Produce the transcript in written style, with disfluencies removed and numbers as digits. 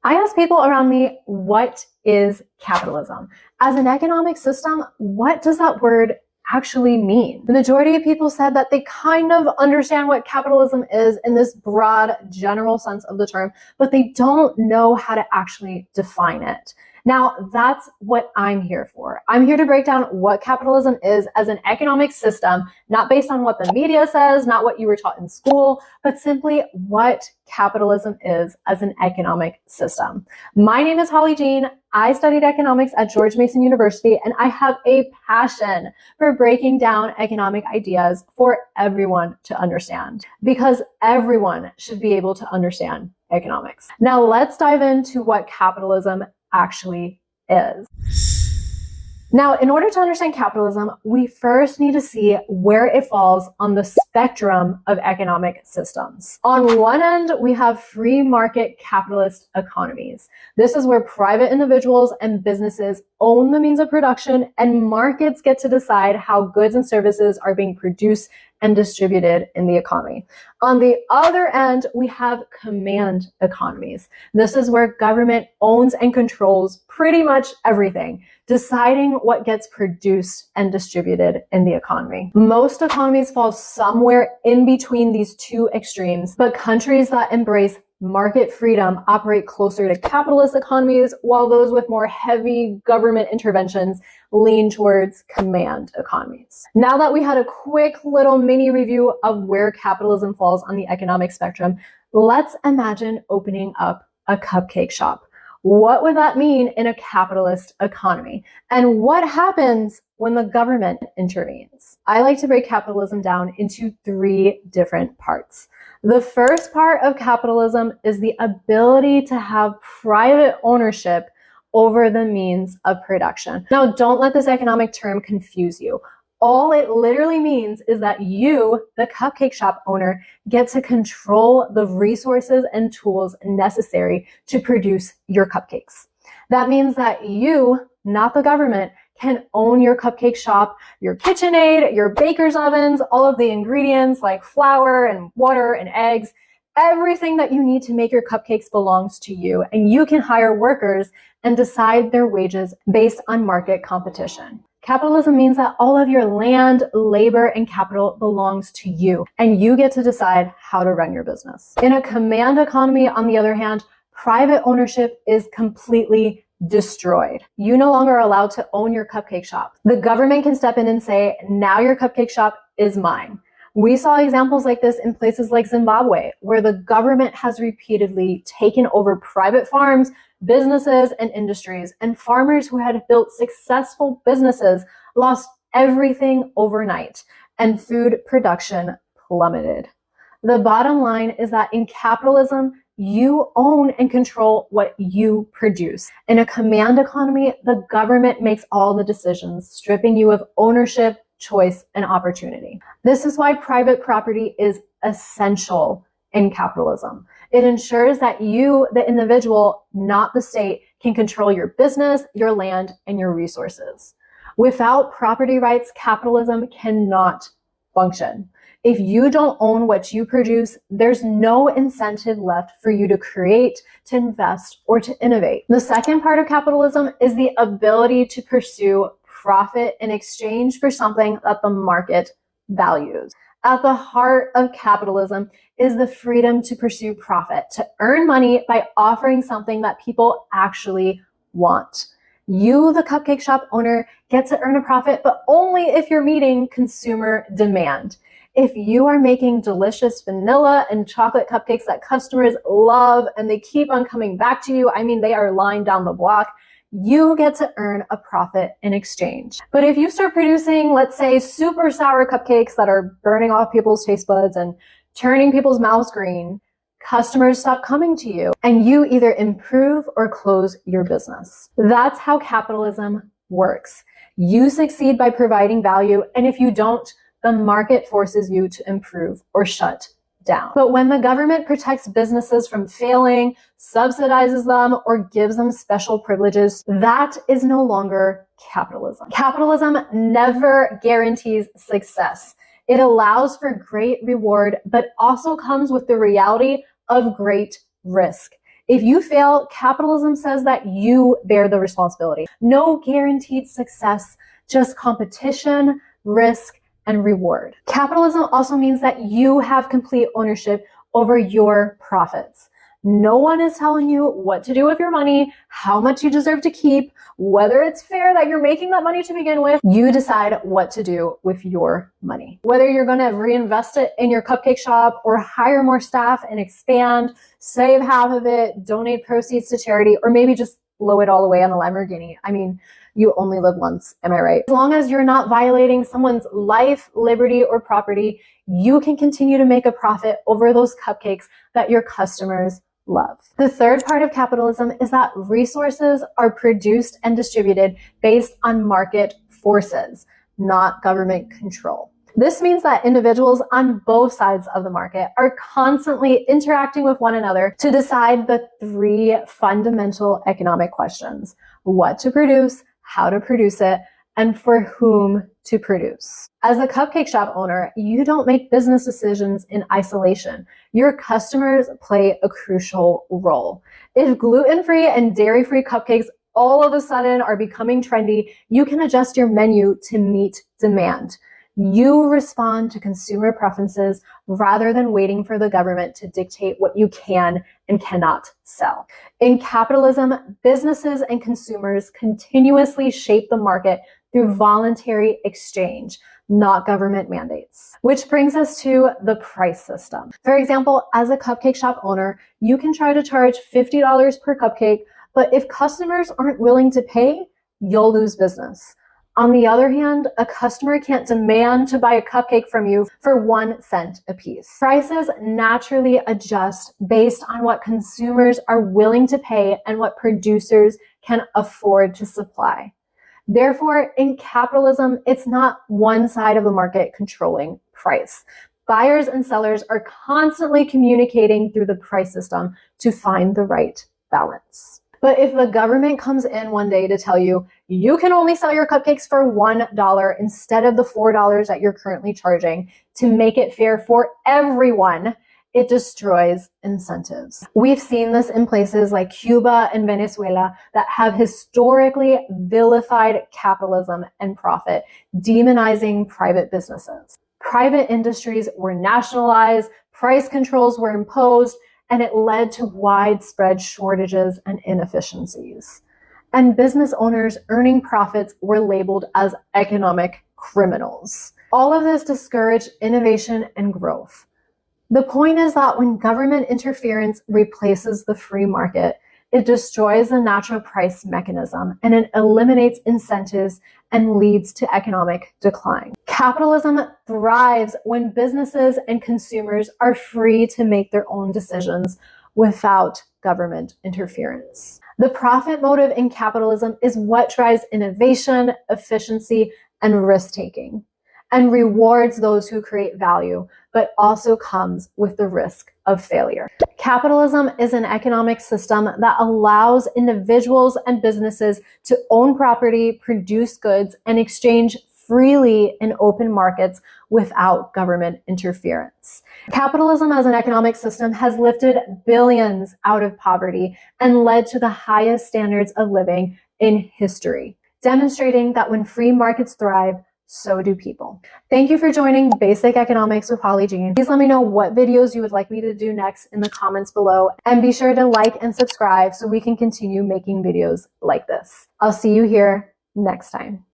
I ask people around me, what is capitalism? As an economic system, what does that word actually mean? The majority of people said that they kind of understand what capitalism is in this broad, general sense of the term, but they don't know how to actually define it. Now, that's what I'm here for. I'm here to break down what capitalism is as an economic system, not based on what the media says, not what you were taught in school, but simply what capitalism is as an economic system. My name is Holly Jean. I studied economics at George Mason University, and I have a passion for breaking down economic ideas for everyone to understand, because everyone should be able to understand economics. Now, let's dive into what capitalism actually is. Now, in order to understand capitalism, we first need to see where it falls on the spectrum of economic systems. On one end, we have free market capitalist economies. This is where private individuals and businesses own the means of production, and markets get to decide how goods and services are being produced and distributed in the economy. On the other end, we have command economies. This is where government owns and controls pretty much everything, deciding what gets produced and distributed in the economy. Most economies fall somewhere in between these two extremes, but countries that embrace market freedom operate closer to capitalist economies, while those with more heavy government interventions lean towards command economies. Now that we had a quick little mini review of where capitalism falls on the economic spectrum, let's imagine opening up a cupcake shop. What would that mean in a capitalist economy? And what happens when the government intervenes? I like to break capitalism down into three different parts. The first part of capitalism is the ability to have private ownership over the means of production. Now, don't let this economic term confuse you. All it literally means is that you, the cupcake shop owner, get to control the resources and tools necessary to produce your cupcakes. That means that you, not the government, can own your cupcake shop, your KitchenAid, your baker's ovens, all of the ingredients like flour and water and eggs. Everything that you need to make your cupcakes belongs to you, and you can hire workers and decide their wages based on market competition. Capitalism means that all of your land, labor, and capital belongs to you, and you get to decide how to run your business. In a command economy, on the other hand, private ownership is completely destroyed. You no longer are allowed to own your cupcake shop. The government can step in and say, now your cupcake shop is mine. We saw examples like this in places like Zimbabwe, where the government has repeatedly taken over private farms, businesses, and industries, and farmers who had built successful businesses lost everything overnight, and food production plummeted. The bottom line is that in capitalism, you own and control what you produce. In a command economy, the government makes all the decisions, stripping you of ownership, choice, and opportunity. This is why private property is essential in capitalism. It ensures that you, the individual, not the state, can control your business, your land, and your resources. Without property rights, capitalism cannot function. If you don't own what you produce, there's no incentive left for you to create, to invest, or to innovate. The second part of capitalism is the ability to pursue profit in exchange for something that the market values. At the heart of capitalism is the freedom to pursue profit, to earn money by offering something that people actually want. You, the cupcake shop owner, get to earn a profit, but only if you're meeting consumer demand. If you are making delicious vanilla and chocolate cupcakes that customers love and they keep on coming back to you, I mean, they are lined down the block, you get to earn a profit in exchange. But if you start producing, let's say, super sour cupcakes that are burning off people's taste buds and turning people's mouths green, customers stop coming to you and you either improve or close your business. That's how capitalism works. You succeed by providing value, and if you don't, the market forces you to improve or shut down. But when the government protects businesses from failing, subsidizes them, or gives them special privileges, that is no longer capitalism. Capitalism never guarantees success. It allows for great reward, but also comes with the reality of great risk. If you fail, capitalism says that you bear the responsibility. No guaranteed success, just competition, risk, and reward. Capitalism also means that you have complete ownership over your profits. No one is telling you what to do with your money, how much you deserve to keep, whether it's fair that you're making that money to begin with. You decide what to do with your money. Whether you're going to reinvest it in your cupcake shop or hire more staff and expand, save half of it, donate proceeds to charity, or maybe just blow it all away on a Lamborghini. I mean, you only live once, am I right? As long as you're not violating someone's life, liberty, or property, you can continue to make a profit over those cupcakes that your customers love. The third part of capitalism is that resources are produced and distributed based on market forces, not government control. This means that individuals on both sides of the market are constantly interacting with one another to decide the three fundamental economic questions: what to produce, how to produce it, and for whom to produce. As a cupcake shop owner, you don't make business decisions in isolation. Your customers play a crucial role. If gluten-free and dairy-free cupcakes all of a sudden are becoming trendy, you can adjust your menu to meet demand. You respond to consumer preferences rather than waiting for the government to dictate what you can and cannot sell. In capitalism, businesses and consumers continuously shape the market through voluntary exchange, not government mandates. Which brings us to the price system. For example, as a cupcake shop owner, you can try to charge $50 per cupcake, but if customers aren't willing to pay, you'll lose business. On the other hand, a customer can't demand to buy a cupcake from you for 1 cent a piece. Prices naturally adjust based on what consumers are willing to pay and what producers can afford to supply. Therefore, in capitalism, it's not one side of the market controlling price. Buyers and sellers are constantly communicating through the price system to find the right balance. But if the government comes in one day to tell you, you can only sell your cupcakes for $1 instead of the $4 that you're currently charging to make it fair for everyone, it destroys incentives. We've seen this in places like Cuba and Venezuela that have historically vilified capitalism and profit, demonizing private businesses. Private industries were nationalized, price controls were imposed, and it led to widespread shortages and inefficiencies. And business owners earning profits were labeled as economic criminals. All of this discouraged innovation and growth. The point is that when government interference replaces the free market, it destroys the natural price mechanism and it eliminates incentives and leads to economic decline. Capitalism thrives when businesses and consumers are free to make their own decisions without government interference. The profit motive in capitalism is what drives innovation, efficiency, and risk-taking, and rewards those who create value, but also comes with the risk of failure. Capitalism is an economic system that allows individuals and businesses to own property, produce goods, and exchange freely in open markets without government interference. Capitalism as an economic system has lifted billions out of poverty and led to the highest standards of living in history, demonstrating that when free markets thrive, so do people. Thank you for joining Basic Economics with Holly Jean. Please let me know what videos you would like me to do next in the comments below, and be sure to like and subscribe so we can continue making videos like this. I'll see you here next time.